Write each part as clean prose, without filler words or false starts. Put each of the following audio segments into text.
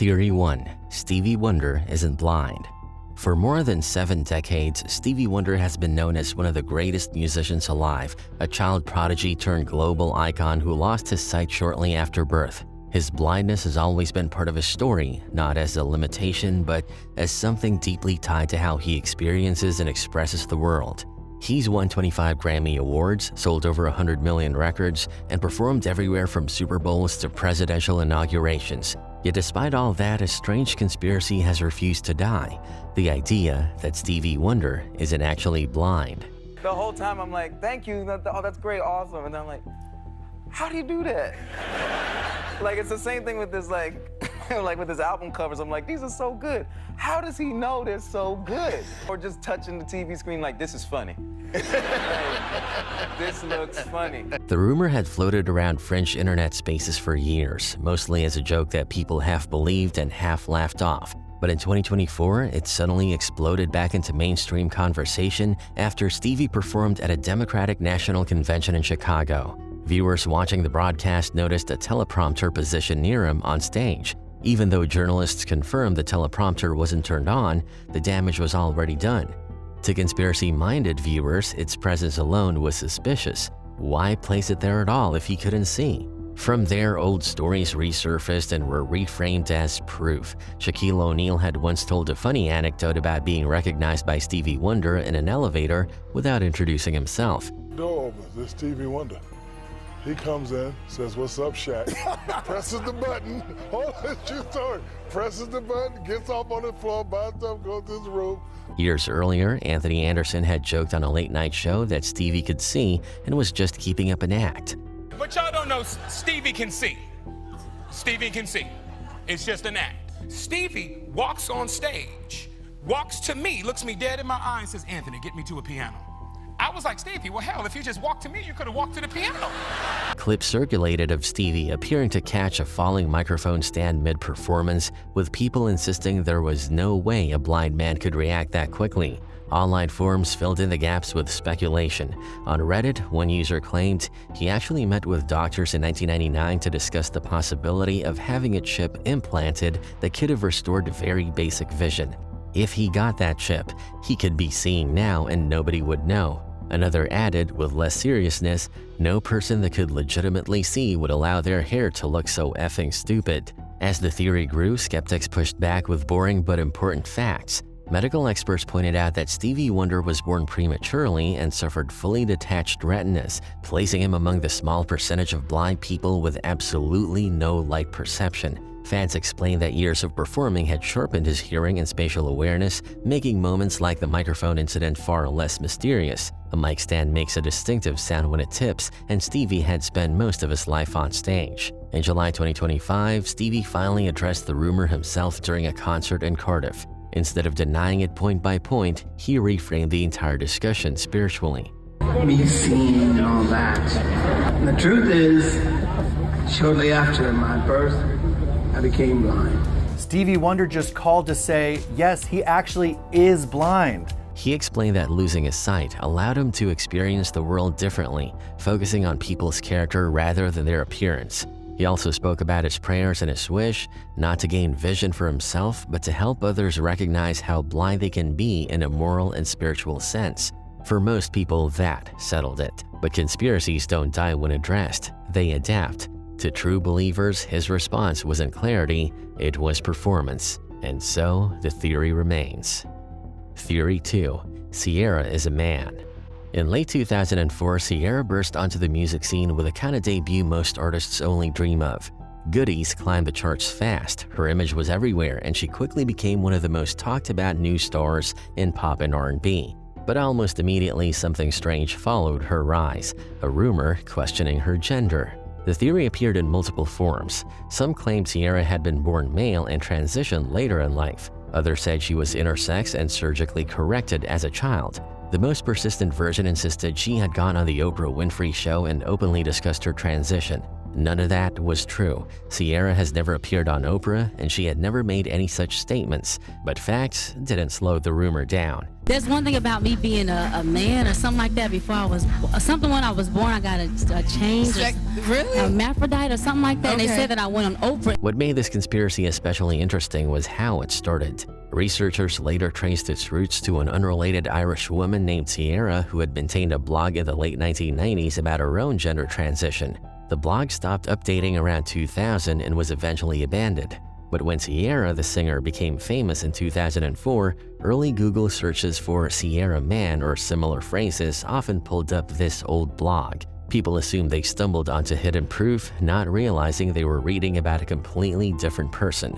Theory 1. Stevie Wonder isn't blind. For more than 7 decades, Stevie Wonder has been known as one of the greatest musicians alive, a child prodigy turned global icon who lost his sight shortly after birth. His blindness has always been part of his story, not as a limitation, but as something deeply tied to how he experiences and expresses the world. He's won 25 Grammy Awards, sold over 100 million records, and performed everywhere from Super Bowls to presidential inaugurations. Yet despite all that, a strange conspiracy has refused to die: the idea that Stevie Wonder isn't actually blind. The whole time I'm like, thank you, oh, that's great, awesome. And then I'm like, how do you do that? Like, it's the same thing with this, like with his album covers. I'm like, these are so good. How does he know they're so good? Or just touching the TV screen like, this is funny. This looks funny. The rumor had floated around French internet spaces for years, mostly as a joke that people half believed and half laughed off. But in 2024, it suddenly exploded back into mainstream conversation after Stevie performed at a Democratic National Convention in Chicago. Viewers watching the broadcast noticed a teleprompter positioned near him on stage. Even though journalists confirmed the teleprompter wasn't turned on, the damage was already done. To conspiracy-minded viewers, its presence alone was suspicious. Why place it there at all if he couldn't see? From there, old stories resurfaced and were reframed as proof. Shaquille O'Neal had once told a funny anecdote about being recognized by Stevie Wonder in an elevator without introducing himself. Door opens, it's Stevie Wonder. He comes in, says, "What's up, Shaq?" Presses the button. Oh, that's true story. Presses the button, gets off on the floor, by himself, goes to his room. Years earlier, Anthony Anderson had joked on a late-night show that Stevie could see and was just keeping up an act. But y'all don't know Stevie can see. Stevie can see. It's just an act. Stevie walks on stage, walks to me, looks me dead in my eye and says, "Anthony, get me to a piano." I was like, Stevie, well, hell, if you just walked to me, you could have walked to the piano. Clips circulated of Stevie appearing to catch a falling microphone stand mid-performance, with people insisting there was no way a blind man could react that quickly. Online forums filled in the gaps with speculation. On Reddit, one user claimed he actually met with doctors in 1999 to discuss the possibility of having a chip implanted that could have restored very basic vision. If he got that chip, he could be seeing now and nobody would know. Another added, with less seriousness, no person that could legitimately see would allow their hair to look so effing stupid. As the theory grew, skeptics pushed back with boring but important facts. Medical experts pointed out that Stevie Wonder was born prematurely and suffered fully detached retinas, placing him among the small percentage of blind people with absolutely no light perception. Fans explained that years of performing had sharpened his hearing and spatial awareness, making moments like the microphone incident far less mysterious. A mic stand makes a distinctive sound when it tips, and Stevie had spent most of his life on stage. In July 2025, Stevie finally addressed the rumor himself during a concert in Cardiff. Instead of denying it point by point, he reframed the entire discussion spiritually. Me seeing and all that. The truth is, shortly after my birth, I became blind. Stevie Wonder just called to say, yes, he actually is blind. He explained that losing his sight allowed him to experience the world differently, focusing on people's character rather than their appearance. He also spoke about his prayers and his wish, not to gain vision for himself, but to help others recognize how blind they can be in a moral and spiritual sense. For most people, that settled it. But conspiracies don't die when addressed, they adapt. To true believers, his response wasn't clarity, it was performance. And so, the theory remains. Theory 2. Ciara is a man. In late 2004, Ciara burst onto the music scene with the kind of debut most artists only dream of. Goodies climbed the charts fast, her image was everywhere, and she quickly became one of the most talked about new stars in pop and R&B. But almost immediately, something strange followed her rise, a rumor questioning her gender. The theory appeared in multiple forms. Some claimed Ciara had been born male and transitioned later in life. Others said she was intersex and surgically corrected as a child. The most persistent version insisted she had gone on the Oprah Winfrey Show and openly discussed her transition. None of that was true. Ciara has never appeared on Oprah, and she had never made any such statements, but facts didn't slow the rumor down. There's one thing about me being a man or something like that before I was, something when I was born, I got a change, Really? a hermaphrodite or something like that, and they said that I went on Oprah. What made this conspiracy especially interesting was how it started. Researchers later traced its roots to an unrelated Irish woman named Ciara who had maintained a blog in the late 1990s about her own gender transition. The blog stopped updating around 2000 and was eventually abandoned. But when Ciara, the singer, became famous in 2004, early Google searches for Ciara Man or similar phrases often pulled up this old blog. People assumed they stumbled onto hidden proof, not realizing they were reading about a completely different person.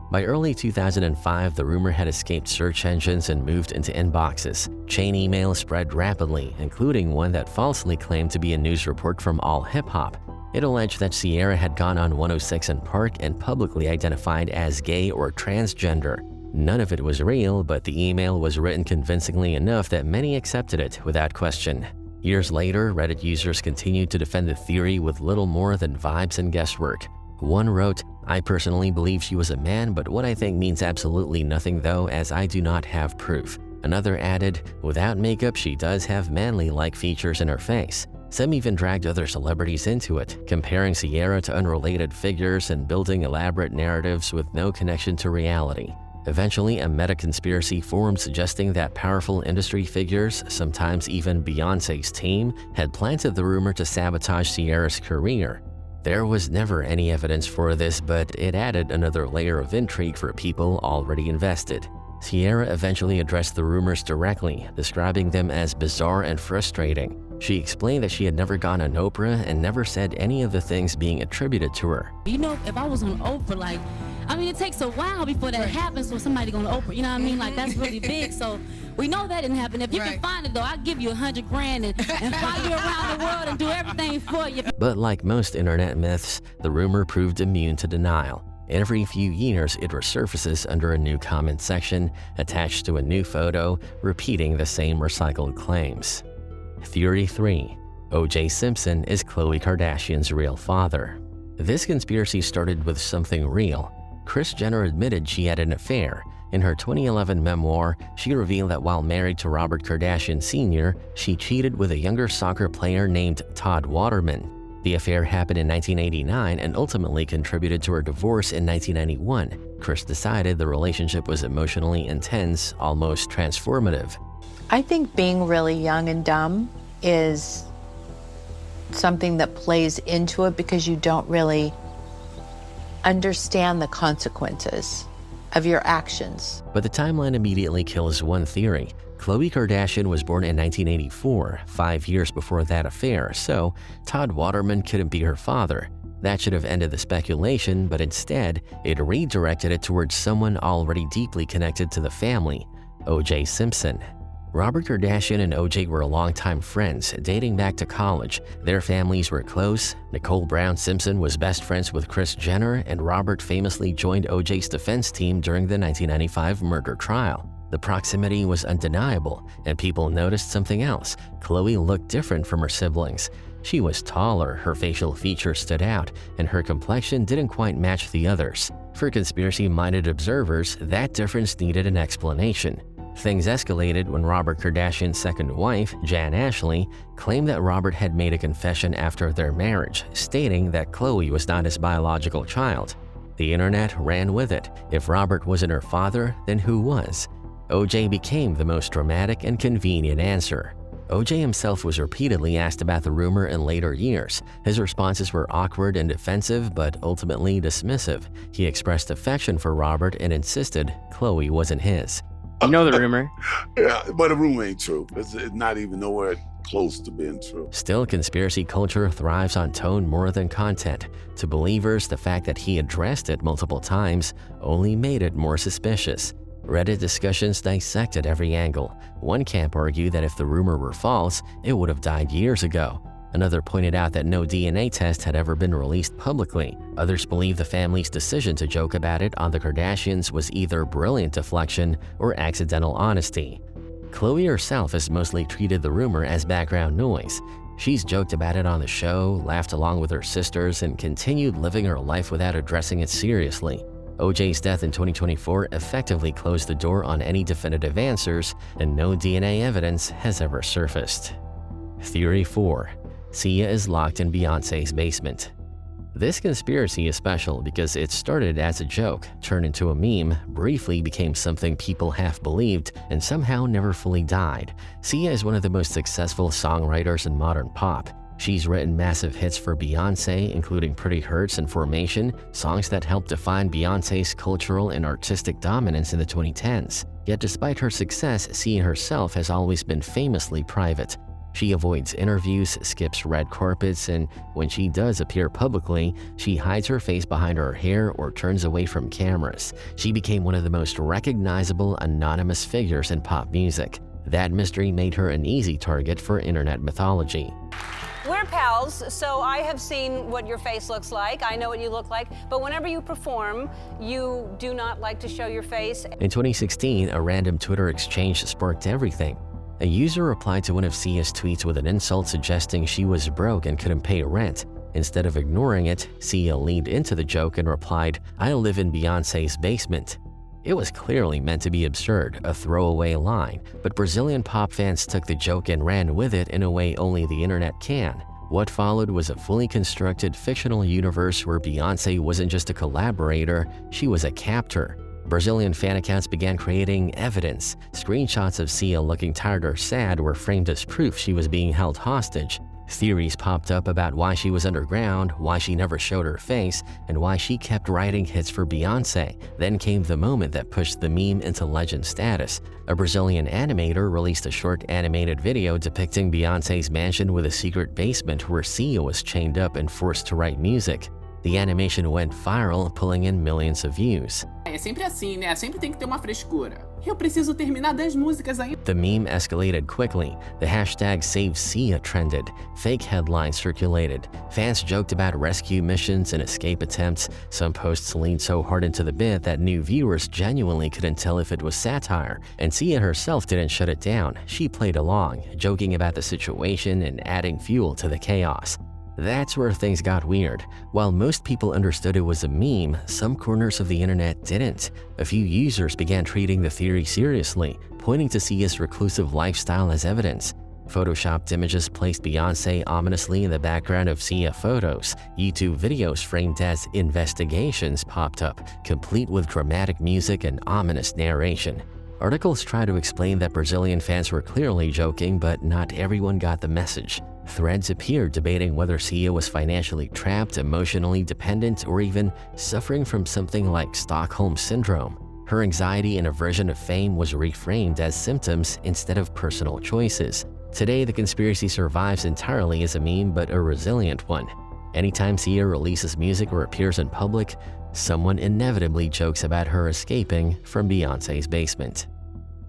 By early 2005, the rumor had escaped search engines and moved into inboxes. Chain emails spread rapidly, including one that falsely claimed to be a news report from All Hip Hop. It alleged that Ciara had gone on 106 & Park and publicly identified as gay or transgender. None of it was real, but the email was written convincingly enough that many accepted it without question. Years later, Reddit users continued to defend the theory with little more than vibes and guesswork. One wrote, "I personally believe she was a man, but what I think means absolutely nothing though, as I do not have proof." Another added, "Without makeup, she does have manly-like features in her face." Some even dragged other celebrities into it, comparing Ciara to unrelated figures and building elaborate narratives with no connection to reality. Eventually, a meta-conspiracy formed suggesting that powerful industry figures, sometimes even Beyoncé's team, had planted the rumor to sabotage Ciara's career. There was never any evidence for this, but it added another layer of intrigue for people already invested. Ciara eventually addressed the rumors directly, describing them as bizarre and frustrating. She explained that she had never gone on Oprah and never said any of the things being attributed to her. You know, if I was on Oprah, it takes a while before that happens for somebody going to Oprah. You know what I mean? That's really big. So we know that didn't happen. If you can find it, though, I'll give you $100 grand and fly you around the world and do everything for you. But like most internet myths, the rumor proved immune to denial. Every few years, it resurfaces under a new comment section, attached to a new photo, repeating the same recycled claims. Theory 3. O.J. Simpson is Khloé Kardashian's real father. This conspiracy started with something real. Kris Jenner admitted she had an affair. In her 2011 memoir, she revealed that while married to Robert Kardashian Sr., she cheated with a younger soccer player named Todd Waterman. The affair happened in 1989 and ultimately contributed to her divorce in 1991. Kris decided the relationship was emotionally intense, almost transformative. I think being really young and dumb is something that plays into it because you don't really understand the consequences of your actions. But the timeline immediately kills one theory. Khloé Kardashian was born in 1984, 5 years before that affair, so Todd Waterman couldn't be her father. That should have ended the speculation, but instead, it redirected it towards someone already deeply connected to the family, O.J. Simpson. Robert Kardashian and O.J. were longtime friends, dating back to college. Their families were close. Nicole Brown Simpson was best friends with Kris Jenner, and Robert famously joined O.J.'s defense team during the 1995 murder trial. The proximity was undeniable, and people noticed something else. Khloé looked different from her siblings. She was taller, her facial features stood out, and her complexion didn't quite match the others. For conspiracy-minded observers, that difference needed an explanation. Things escalated when Robert Kardashian's second wife, Jan Ashley, claimed that Robert had made a confession after their marriage, stating that Khloé was not his biological child. The internet ran with it. If Robert wasn't her father, then who was? O.J. became the most dramatic and convenient answer. O.J. himself was repeatedly asked about the rumor in later years. His responses were awkward and defensive, but ultimately dismissive. He expressed affection for Robert and insisted Khloé wasn't his. You know the rumor? Yeah, but the rumor ain't true. It's not even nowhere close to being true. Still, conspiracy culture thrives on tone more than content. To believers, the fact that he addressed it multiple times only made it more suspicious. Reddit discussions dissected every angle. One camp argued that if the rumor were false, it would have died years ago. Another pointed out that no DNA test had ever been released publicly. Others believe the family's decision to joke about it on the Kardashians was either brilliant deflection or accidental honesty. Khloé herself has mostly treated the rumor as background noise. She's joked about it on the show, laughed along with her sisters, and continued living her life without addressing it seriously. OJ's death in 2024 effectively closed the door on any definitive answers, and no DNA evidence has ever surfaced. Theory 4. Sia is locked in Beyoncé's basement. This conspiracy is special because it started as a joke, turned into a meme, briefly became something people half believed, and somehow never fully died. Sia is one of the most successful songwriters in modern pop. She's written massive hits for Beyoncé, including Pretty Hurts and Formation, songs that helped define Beyoncé's cultural and artistic dominance in the 2010s. Yet despite her success, Sia herself has always been famously private. She avoids interviews, skips red carpets, and when she does appear publicly, she hides her face behind her hair or turns away from cameras. She became one of the most recognizable anonymous figures in pop music. That mystery made her an easy target for internet mythology. We're pals, so I have seen what your face looks like. I know what you look like, but whenever you perform, you do not like to show your face. In 2016, a random Twitter exchange sparked everything. A user replied to one of Sia's tweets with an insult suggesting she was broke and couldn't pay rent. Instead of ignoring it, Sia leaned into the joke and replied, "I live in Beyoncé's basement." It was clearly meant to be absurd, a throwaway line, but Brazilian pop fans took the joke and ran with it in a way only the internet can. What followed was a fully constructed fictional universe where Beyoncé wasn't just a collaborator, she was a captor. Brazilian fan accounts began creating evidence. Screenshots of Sia looking tired or sad were framed as proof she was being held hostage. Theories popped up about why she was underground, why she never showed her face, and why she kept writing hits for Beyoncé. Then came the moment that pushed the meme into legend status. A Brazilian animator released a short animated video depicting Beyoncé's mansion with a secret basement where Sia was chained up and forced to write music. The animation went viral, pulling in millions of views. É sempre assim, né? Sempre tem que ter uma frescura. Eu preciso terminar 10 músicas ainda. The meme escalated quickly. The hashtag #SaveSia trended. Fake headlines circulated. Fans joked about rescue missions and escape attempts. Some posts leaned so hard into the bit that new viewers genuinely couldn't tell if it was satire. And Sia herself didn't shut it down. She played along, joking about the situation and adding fuel to the chaos. That's where things got weird. While most people understood it was a meme, some corners of the internet didn't. A few users began treating the theory seriously, pointing to Sia's reclusive lifestyle as evidence. Photoshopped images placed Beyoncé ominously in the background of Sia photos. YouTube videos framed as investigations popped up, complete with dramatic music and ominous narration. Articles try to explain that Brazilian fans were clearly joking, but not everyone got the message. Threads appeared debating whether Sia was financially trapped, emotionally dependent, or even suffering from something like Stockholm Syndrome. Her anxiety and aversion of fame was reframed as symptoms instead of personal choices. Today, the conspiracy survives entirely as a meme, but a resilient one. Anytime Sia releases music or appears in public, someone inevitably jokes about her escaping from Beyoncé's basement.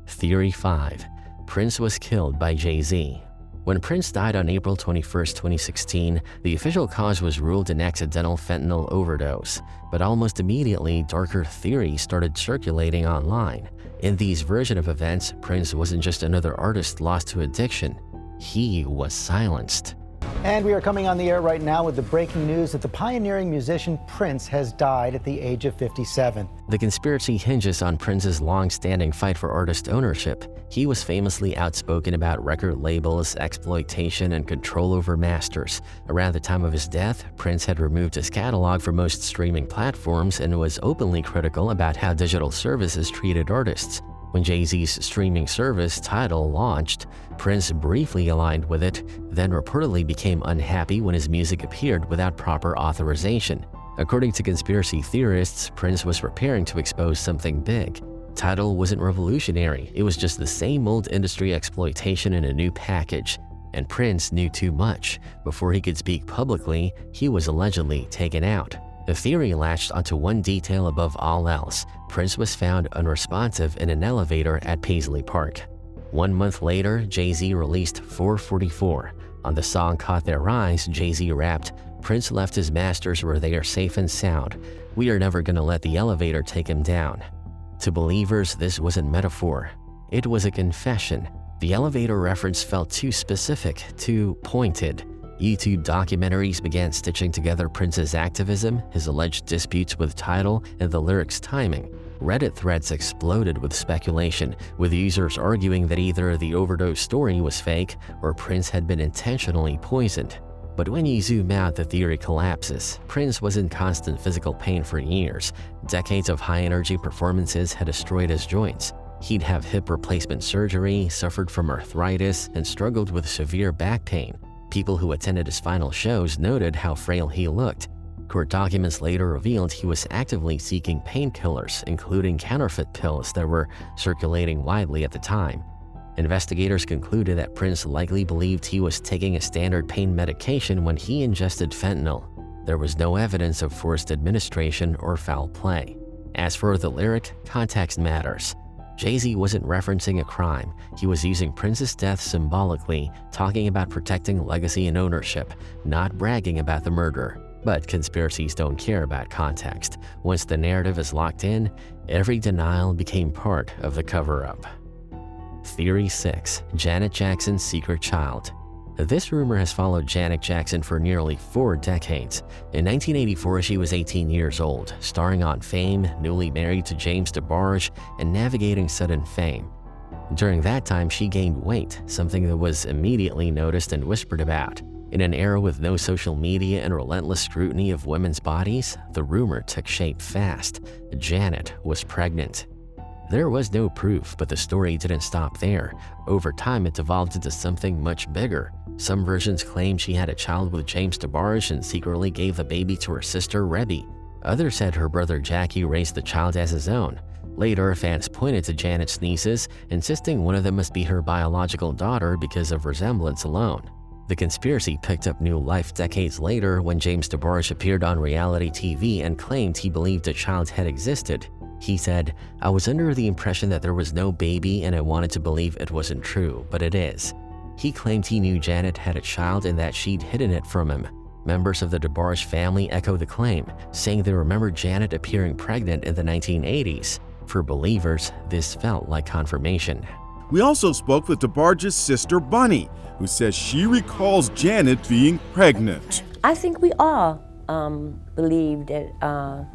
Theory 5. Prince was killed by Jay-Z. When Prince died on April 21, 2016, the official cause was ruled an accidental fentanyl overdose. But almost immediately, darker theories started circulating online. In these version of events, Prince wasn't just another artist lost to addiction. He was silenced. And we are coming on the air right now with the breaking news that the pioneering musician Prince has died at the age of 57. The conspiracy hinges on Prince's long-standing fight for artist ownership. He was famously outspoken about record labels, exploitation, and control over masters. Around the time of his death, Prince had removed his catalog from most streaming platforms and was openly critical about how digital services treated artists. When Jay-Z's streaming service Tidal launched, Prince briefly aligned with it, then reportedly became unhappy when his music appeared without proper authorization. According to conspiracy theorists, Prince was preparing to expose something big. Tidal wasn't revolutionary, it was just the same old industry exploitation in a new package. And Prince knew too much. Before he could speak publicly, he was allegedly taken out. The theory latched onto one detail above all else. Prince was found unresponsive in an elevator at Paisley Park. 1 month later, Jay-Z released 444. On the song Caught Their Eyes, Jay-Z rapped, "Prince left his masters where they are safe and sound. We are never gonna let the elevator take him down." To believers, this wasn't metaphor. It was a confession. The elevator reference felt too specific, too pointed. YouTube documentaries began stitching together Prince's activism, his alleged disputes with Tidal, and the lyrics' timing. Reddit threads exploded with speculation, with users arguing that either the overdose story was fake or Prince had been intentionally poisoned. But when you zoom out, the theory collapses. Prince was in constant physical pain for years. Decades of high-energy performances had destroyed his joints. He'd have hip replacement surgery, suffered from arthritis, and struggled with severe back pain. People who attended his final shows noted how frail he looked. Court documents later revealed he was actively seeking painkillers, including counterfeit pills that were circulating widely at the time. Investigators concluded that Prince likely believed he was taking a standard pain medication when he ingested fentanyl. There was no evidence of forced administration or foul play. As for the lyric, context matters. Jay-Z wasn't referencing a crime. He was using Prince's death symbolically, talking about protecting legacy and ownership, not bragging about the murder. But conspiracies don't care about context. Once the narrative is locked in, every denial became part of the cover-up. Theory 6. Janet Jackson's secret child. This rumor has followed Janet Jackson for nearly 4 decades. In 1984, she was 18 years old, starring on Fame, newly married to James DeBarge, and navigating sudden fame. During that time, she gained weight, something that was immediately noticed and whispered about. In an era with no social media and relentless scrutiny of women's bodies, the rumor took shape fast. Janet was pregnant. There was no proof, but the story didn't stop there. Over time, it devolved into something much bigger. Some versions claim she had a child with James DeBarge and secretly gave the baby to her sister, Rebby. Others said her brother Jackie raised the child as his own. Later, fans pointed to Janet's nieces, insisting one of them must be her biological daughter because of resemblance alone. The conspiracy picked up new life decades later when James DeBarge appeared on reality TV and claimed he believed a child had existed. He said, "I was under the impression that there was no baby and I wanted to believe it wasn't true, but it is." He claimed he knew Janet had a child and that she'd hidden it from him. Members of the DeBarge family echoed the claim, saying they remembered Janet appearing pregnant in the 1980s. For believers, this felt like confirmation. We also spoke with DeBarge's sister Bunny, who says she recalls Janet being pregnant. I think we all believed that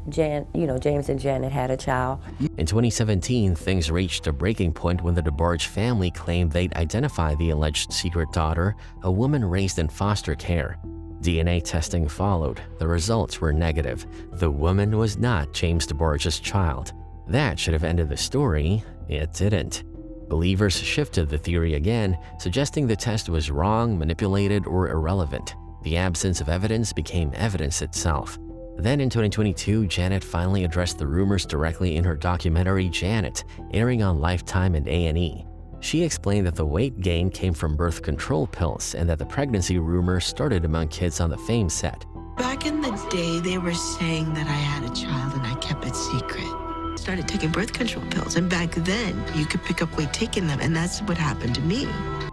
James and Janet had a child. In 2017, things reached a breaking point when the DeBarge family claimed they'd identify the alleged secret daughter, a woman raised in foster care. DNA testing followed. The results were negative. The woman was not James DeBarge's child. That should have ended the story. It didn't. Believers shifted the theory again, suggesting the test was wrong, manipulated, or irrelevant. The absence of evidence became evidence itself. Then in 2022, Janet finally addressed the rumors directly in her documentary Janet, airing on Lifetime and A&E. She explained that the weight gain came from birth control pills and that the pregnancy rumors started among kids on the Fame set. Back in the day, they were saying that I had a child and I kept it secret. Started taking birth control pills, and back then, you could pick up weight taking them, and that's what happened to me.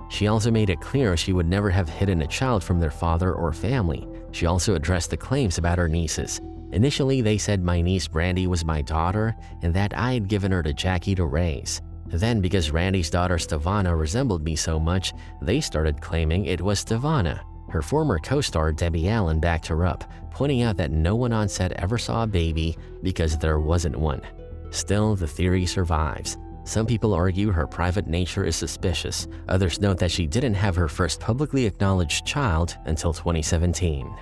She also made it clear she would never have hidden a child from their father or family. She also addressed the claims about her nieces. Initially, they said my niece Brandy was my daughter and that I had given her to Jackie to raise. Then, because Randy's daughter Stevana resembled me so much, they started claiming it was Stevana. Her former co-star Debbie Allen backed her up, pointing out that no one on set ever saw a baby because there wasn't one. Still, the theory survives. Some people argue her private nature is suspicious. Others note that she didn't have her first publicly acknowledged child until 2017.